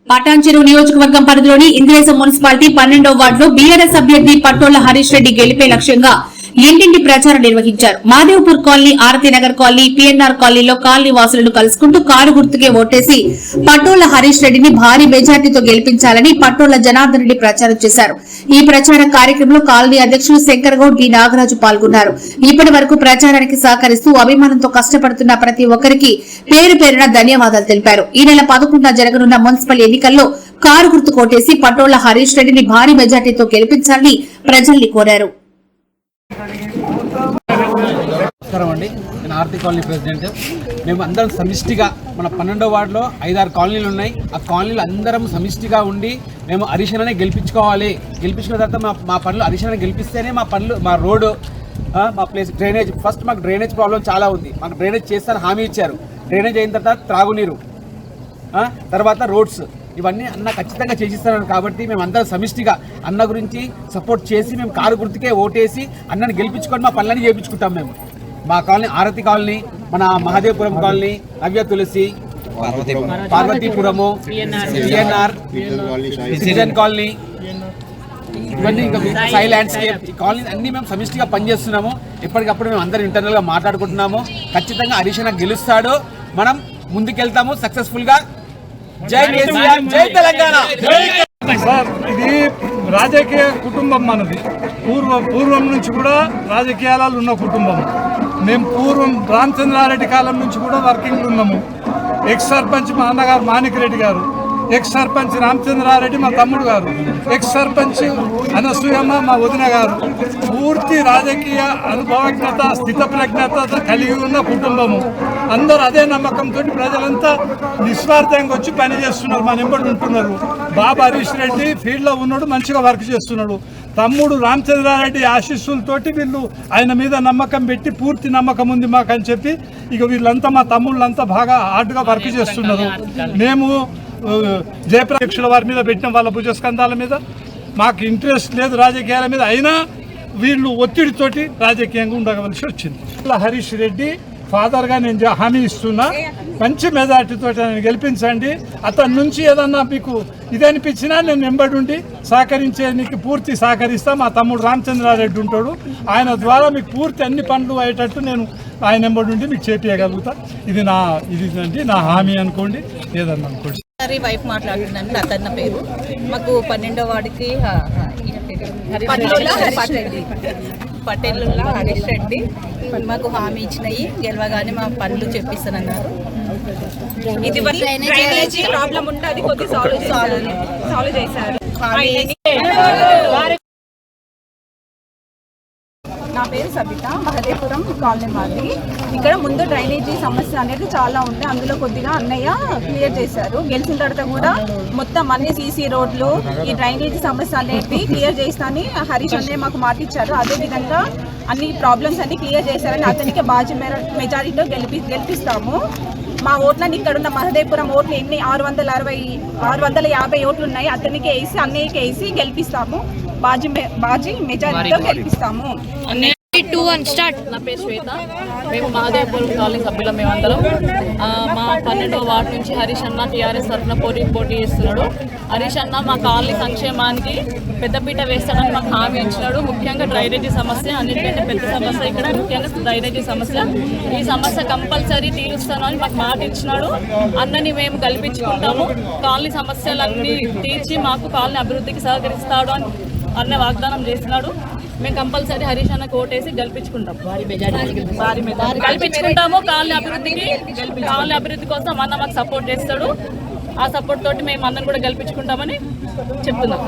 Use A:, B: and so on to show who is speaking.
A: పటాన్చెరు నియోజకవర్గం పరిధిలోని ఇంద్రేశం మున్సిపాలిటీ 12వ వార్డులో బీఆర్ఎస్ అభ్యర్థి పట్టోళ్ల హరీష్ రెడ్డి గెలిపే లక్ష్యంగా ఇంటింటి ప్రచారం నిర్వహించారు. మాదేవ్పూర్ కాలనీ, ఆరతినగర్ కాలనీ, పీఎన్ఆర్ కాలనీలో కాలనీ వాసులను కలుసుకుంటూ కారు గుర్తుకే ఓటేసి పట్టోళ్ల హరీష్ రెడ్డిని భారీ మెజార్టీతో గెలిపించాలని పట్టోళ్ల జనార్దన్ రెడ్డి ప్రచారం చేశారు. ఈ ప్రచార కార్యక్రమంలో కాలనీ అధ్యక్షులు శంకర్ గౌడ్, డి నాగరాజు పాల్గొన్నారు. ఇప్పటి వరకు ప్రచారానికి సహకరిస్తూ అభిమానంతో కష్టపడుతున్న ప్రతి ఒక్కరికి పేరు పేరున ధన్యవాదాలు తెలిపారు. ఈ నెల 11న జరగనున్న మున్సిపల్ ఎన్నికల్లో కారు గుర్తు కోటేసి పట్టోళ్ల హరీష్ రెడ్డిని భారీ మెజార్టీతో గెలిపించాలని ప్రజల్ని కోరారు.
B: నమస్కారం అండి, నేను ఆర్తి కాలనీ ప్రెసిడెంట్. మేము అందరం సమిష్టిగా మన 12వ వార్డులో 5-6 కాలనీలు ఉన్నాయి. ఆ కాలనీలు అందరం సమిష్టిగా ఉండి మేము హరీష్ అన్ననే గెలిపించుకోవాలి. గెలిపించుకున్న తర్వాత మా పనులు హరీష్ అన్న గెలిపిస్తేనే మా పనులు, మా రోడ్డు, మా ప్లేస్ డ్రైనేజ్. ఫస్ట్ మాకు డ్రైనేజ్ ప్రాబ్లం చాలా ఉంది. మాకు డ్రైనేజ్ చేస్తారని హామీ ఇచ్చారు. డ్రైనేజ్ అయిన తర్వాత త్రాగునీరు, తర్వాత రోడ్స్, ఇవన్నీ అన్న ఖచ్చితంగా చేసిస్తున్నారు. కాబట్టి మేము అందరం సమిష్టిగా అన్న గురించి సపోర్ట్ చేసి మేము కారు గుర్తుకే ఓటేసి అన్నని గెలిపించుకొని మా పనులన్నీ చేయించుకుంటాం. మేము మా కాలనీ ఆరతి కాలనీ, మన మహాదేవపురం కాలనీ, నవ్య తులసి, పార్వతీపురము, పిఎన్ఆర్, సిజన్ కాలనీ, ఇవన్నీ ఇంకా సై ల్యాండ్స్కేప్, ఈ కాలనీ అన్ని మేము సమిష్టిగా పనిచేస్తున్నాము. ఎప్పటికప్పుడు మేము అందరం ఇంటర్నల్గా మాట్లాడుకుంటున్నాము. ఖచ్చితంగా హరీష్ అన్న గెలుస్తాడు. మనం ముందుకెళ్తాము సక్సెస్ఫుల్గా. జై కేసీఆర్, జై తెలంగాణ.
C: సార్, ఇది రాజకీయ కుటుంబం మనది. పూర్వం నుంచి కూడా రాజకీయాలలో ఉన్న కుటుంబం. మేము పూర్వం రామచంద్రారెడ్డి కాలం నుంచి కూడా వర్కింగ్లు ఉన్నాము. ఎక్స్ సర్పంచ్ మా అన్నగారు మాణిక్ రెడ్డి గారు, ఎక్స్ సర్పంచ్ రామచంద్రారెడ్డి మా తమ్ముడు గారు, ఎక్స్ సర్పంచ్ అనసూయమ్మ మా వదిన గారు. పూర్తి రాజకీయ అనుభవజ్ఞత, స్థితప్రజ్ఞత కలిగి ఉన్న కుటుంబము. అందరూ అదే నమ్మకంతో ప్రజలంతా నిస్వార్థంగా వచ్చి పనిచేస్తున్నారు, మన వెంబడి ఉంటున్నారు. బాబా హరీష్ రెడ్డి ఫీల్డ్లో ఉన్నాడు, మంచిగా వర్క్ చేస్తున్నాడు. తమ్ముడు రామచంద్రారెడ్డి ఆశీస్సులతోటి వీళ్ళు ఆయన మీద నమ్మకం పెట్టి, పూర్తి నమ్మకం ఉంది మాకు అని చెప్పి ఇక వీళ్ళంతా మా తమ్ముళ్ళంతా బాగా హార్డ్గా వర్క్ చేస్తున్నారు. మేము జయప్రక్షుల వారి మీద పెట్టిన వాళ్ళ భుజస్కంధాల మీద మాకు ఇంట్రెస్ట్ లేదు రాజకీయాల మీద, అయినా వీళ్ళు ఒత్తిడితోటి రాజకీయంగా ఉండవలసి వచ్చింది. హరీష్ రెడ్డి ఫాదర్గా నేను హామీ ఇస్తున్నా, మంచి మెజార్టీతో నేను గెలిపించండి. అతని నుంచి ఏదన్నా మీకు ఇదనిపించినా నేను వెంబడి ఉండి సహకరించేందుకు పూర్తి సహకరిస్తా. మా తమ్ముడు రామచంద్రారెడ్డి ఉంటాడు, ఆయన ద్వారా మీకు పూర్తి అన్ని పనులు అయ్యేటట్టు నేను ఆయన వెంబడి ఉండి మీకు చేపియగలుగుతా. ఇది నా హామీ అనుకోండి, ఏదన్నా అనుకోండి.
D: వైఫ్ మాట్లాడుతున్నాను, లతన్న పేరు. మాకు 12వ వార్డుకి పటేళ్ళ హరీష్ రెడ్డి మాకు హామీ ఇచ్చినాయి. గెలవగానే మా పనులు చెప్పిస్తానన్నారు. ఇది డ్రైనేజీ ప్రాబ్లం ఉంటే అది కొద్ది సాల్వ్ చేశారు. నా పేరు సబిత, మహదేపురం కాలనీ మాది. ఇక్కడ ముందు డ్రైనేజీ సమస్య అనేది చాలా ఉంది, అందులో కొద్దిగా అన్నయ్య క్లియర్ చేశారు. గెలిచిన తర్వాత కూడా మొత్తం అన్ని సీసీ రోడ్లు, ఈ డ్రైనేజీ సమస్య అనేది క్లియర్ చేస్తానని హరీష్ అన్నయ్య మాకు మాట ఇచ్చారు. అదేవిధంగా అన్ని ప్రాబ్లమ్స్ అన్ని క్లియర్ చేశారని అతనికి భారీ మెజారిటీతో గెలిపిస్తాము. మా ఓట్లని ఇక్కడున్న మహదేపురం ఓట్లు ఎన్ని 650 ఓట్లు ఉన్నాయి, అతనికి వేసి అన్నయ్యకి వేసి గెలిపిస్తాము. బాజీ మెజారిటీతో గెలిపిస్తాము.
E: నా పేరు శ్వేత. మేము మహాదేవపురం కాలనీ సభ్యులం. మేమందరం మా 12వ వార్డు నుంచి హరీష్ అన్న టీఆర్ఎస్ తరఫున పోటీ చేస్తున్నాడు. హరీష్ అన్న మా కాలనీ సంక్షేమానికి పెద్దపీట వేస్తాడని మాకు హామీ ఇచ్చినాడు. ముఖ్యంగా డ్రైనేజీ సమస్య అన్నిటికంటే పెద్ద సమస్య ఇక్కడ, ముఖ్యంగా డ్రైనేజీ సమస్య. ఈ సమస్య కంపల్సరీ తీరుస్తాను అని మాకు మాట ఇచ్చినాడు. అన్నని మేము కల్పించుకుంటాము. కాలనీ సమస్యలన్నీ తీర్చి మాకు కాలనీ అభివృద్ధికి సహకరిస్తాడు అని అన్న వాగ్దానం చేస్తున్నాడు. మేము కంపల్సరీ హరీష్ అన్నకు ఓటేసి గెలిపించుకుంటాము. కాలనీ అభివృద్ధి కోసం అన్న మాకు సపోర్ట్ చేస్తాడు. ఆ సపోర్ట్ తోటి మేము అందరం కూడా గెలిపించుకుంటామని చెప్తున్నాం.